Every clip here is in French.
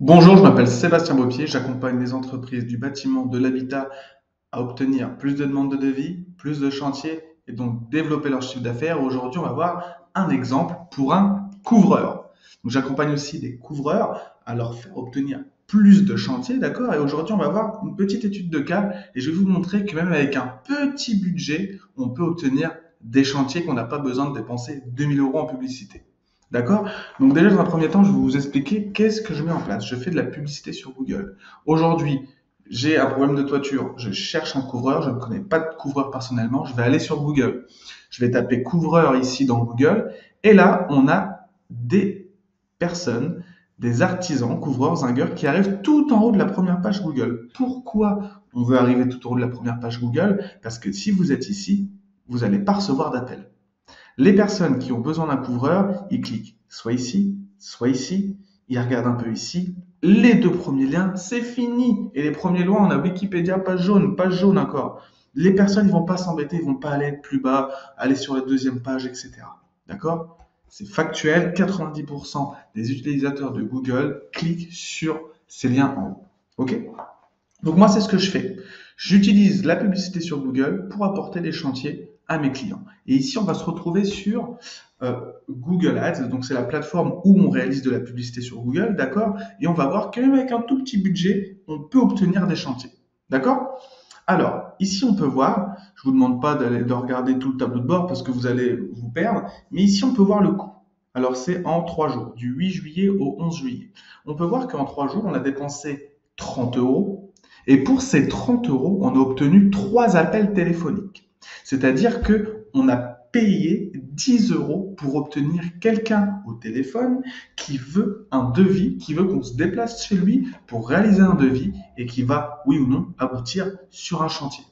Bonjour, je m'appelle Sébastien Beaupied, j'accompagne les entreprises du bâtiment, de l'habitat à obtenir plus de demandes de devis, plus de chantiers et donc développer leur chiffre d'affaires. Aujourd'hui, on va voir un exemple pour un couvreur. Donc, j'accompagne aussi des couvreurs à leur faire obtenir plus de chantiers, d'accord? Et aujourd'hui, on va voir une petite étude de cas et je vais vous montrer que même avec un petit budget, on peut obtenir des chantiers qu'on n'a pas besoin de dépenser 2000 euros en publicité. D'accord? Donc déjà, dans un premier temps, je vais vous expliquer qu'est-ce que je mets en place. Je fais de la publicité sur Google. Aujourd'hui, j'ai un problème de toiture. Je cherche un couvreur. Je ne connais pas de couvreur personnellement. Je vais aller sur Google. Je vais taper couvreur ici dans Google. Et là, on a des personnes, des artisans, couvreurs, zingueurs qui arrivent tout en haut de la première page Google. Pourquoi on veut arriver tout en haut de la première page Google? Parce que si vous êtes ici, vous n'allez pas recevoir d'appel. Les personnes qui ont besoin d'un couvreur, ils cliquent soit ici, ils regardent un peu ici. Les deux premiers liens, c'est fini. Et les premiers liens, on a Wikipédia, page jaune encore. Les personnes, ils vont pas s'embêter, ils vont pas aller plus bas, aller sur la deuxième page, etc. D'accord? C'est factuel, 90% des utilisateurs de Google cliquent sur ces liens en haut. Ok? Donc moi, c'est ce que je fais. J'utilise la publicité sur Google pour apporter des chantiers à mes clients. Et ici, on va se retrouver sur Google Ads. Donc c'est la plateforme où on réalise de la publicité sur Google, d'accord? Et on va voir que même avec un tout petit budget, on peut obtenir des chantiers. D'accord? Alors, ici, on peut voir, je vous demande pas de regarder tout le tableau de bord parce que vous allez vous perdre, mais ici, on peut voir le coût. Alors, c'est en 3 jours, du 8 juillet au 11 juillet. On peut voir qu'en 3 jours, on a dépensé 30 euros. Et pour ces 30 euros, on a obtenu 3 appels téléphoniques. C'est-à-dire que on a payé 10 euros pour obtenir quelqu'un au téléphone qui veut un devis, qui veut qu'on se déplace chez lui pour réaliser un devis et qui va, oui ou non, aboutir sur un chantier.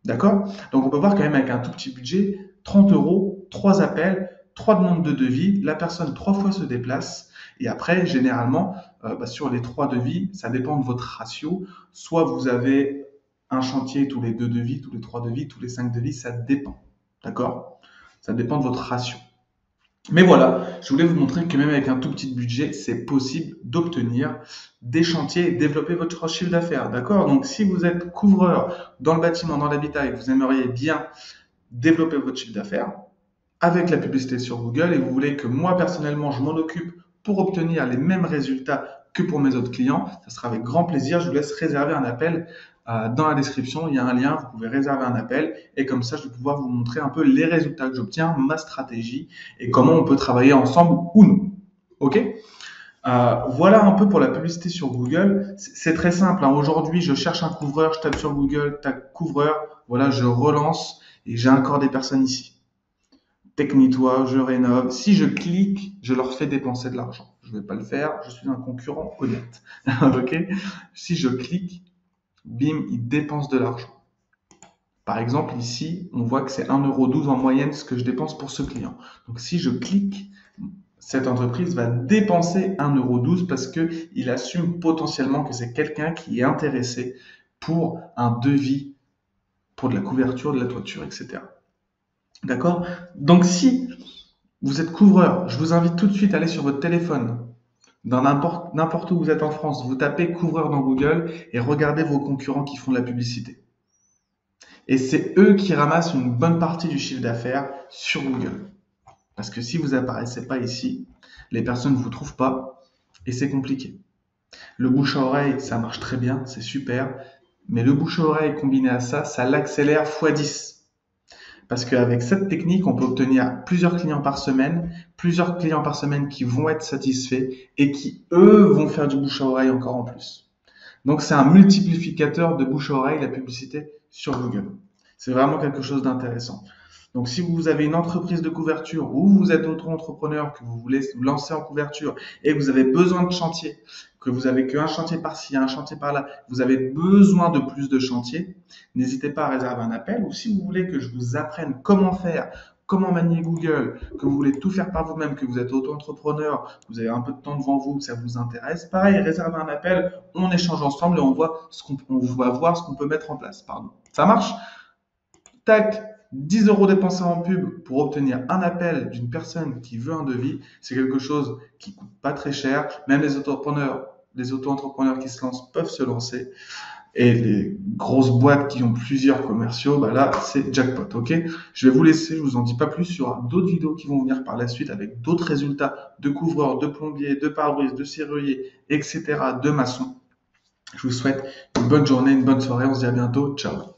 D'accord? Donc on peut voir quand même avec un tout petit budget, 30 euros, 3 appels, 3 demandes de devis, la personne 3 fois se déplace et après, généralement, sur les 3 devis, ça dépend de votre ratio. Soit vous avez un chantier tous les 2 devis, tous les 3 devis, tous les 5 devis, ça dépend. D'accord? Ça dépend de votre ratio. Mais voilà, je voulais vous montrer que même avec un tout petit budget, c'est possible d'obtenir des chantiers et développer votre chiffre d'affaires. D'accord? Donc, si vous êtes couvreur dans le bâtiment, dans l'habitat et que vous aimeriez bien développer votre chiffre d'affaires avec la publicité sur Google et vous voulez que moi, personnellement, je m'en occupe pour obtenir les mêmes résultats que pour mes autres clients, ça sera avec grand plaisir. Je vous laisse réserver un appel dans la description. Il y a un lien, vous pouvez réserver un appel et comme ça, je vais pouvoir vous montrer un peu les résultats que j'obtiens, ma stratégie et comment on peut travailler ensemble ou non. Ok? Voilà un peu pour la publicité sur Google. C'est très simple, hein. Aujourd'hui, je cherche un couvreur, je tape sur Google, tape couvreur, voilà, je relance et j'ai encore des personnes ici. Technitois, je rénove. Si je clique, je leur fais dépenser de l'argent. Je ne vais pas le faire, je suis un concurrent honnête. Ok? Si je clique, bim, ils dépensent de l'argent. Par exemple, ici, on voit que c'est 1,12 € en moyenne ce que je dépense pour ce client. Donc, si je clique, cette entreprise va dépenser 1,12 € parce qu'il assume potentiellement que c'est quelqu'un qui est intéressé pour un devis, pour de la couverture de la toiture, etc. D'accord? Donc, si vous êtes couvreur, je vous invite tout de suite à aller sur votre téléphone, dans n'importe où vous êtes en France, vous tapez couvreur dans Google et regardez vos concurrents qui font de la publicité. Et c'est eux qui ramassent une bonne partie du chiffre d'affaires sur Google. Parce que si vous apparaissez pas ici, les personnes ne vous trouvent pas et c'est compliqué. Le bouche à oreille, ça marche très bien, c'est super. Mais le bouche à oreille combiné à ça, ça l'accélère x10. Parce qu'avec cette technique, on peut obtenir plusieurs clients par semaine qui vont être satisfaits et qui, eux, vont faire du bouche à oreille encore en plus. Donc, c'est un multiplicateur de bouche à oreille, la publicité sur Google. C'est vraiment quelque chose d'intéressant. Donc, si vous avez une entreprise de couverture ou vous êtes auto-entrepreneur, que vous voulez vous lancer en couverture et que vous avez besoin de chantier, que vous avez qu'un chantier par-ci, un chantier par-là, vous avez besoin de plus de chantiers, n'hésitez pas à réserver un appel ou si vous voulez que je vous apprenne comment faire, comment manier Google, que vous voulez tout faire par vous-même, que vous êtes auto-entrepreneur, vous avez un peu de temps devant vous, que ça vous intéresse, pareil, réservez un appel, on échange ensemble et on va voir ce qu'on peut mettre en place. Pardon. Ça marche? Tac, 10 euros dépensés en pub pour obtenir un appel d'une personne qui veut un devis, c'est quelque chose qui coûte pas très cher. Même les entrepreneurs les auto-entrepreneurs qui se lancent peuvent se lancer. Et les grosses boîtes qui ont plusieurs commerciaux, bah là, c'est jackpot, ok? Je vais vous laisser, je vous en dis pas plus. Il y aura d'autres vidéos qui vont venir par la suite avec d'autres résultats de couvreurs, de plombiers, de pare-brise, de serruriers, etc., de maçons. Je vous souhaite une bonne journée, une bonne soirée. On se dit à bientôt. Ciao.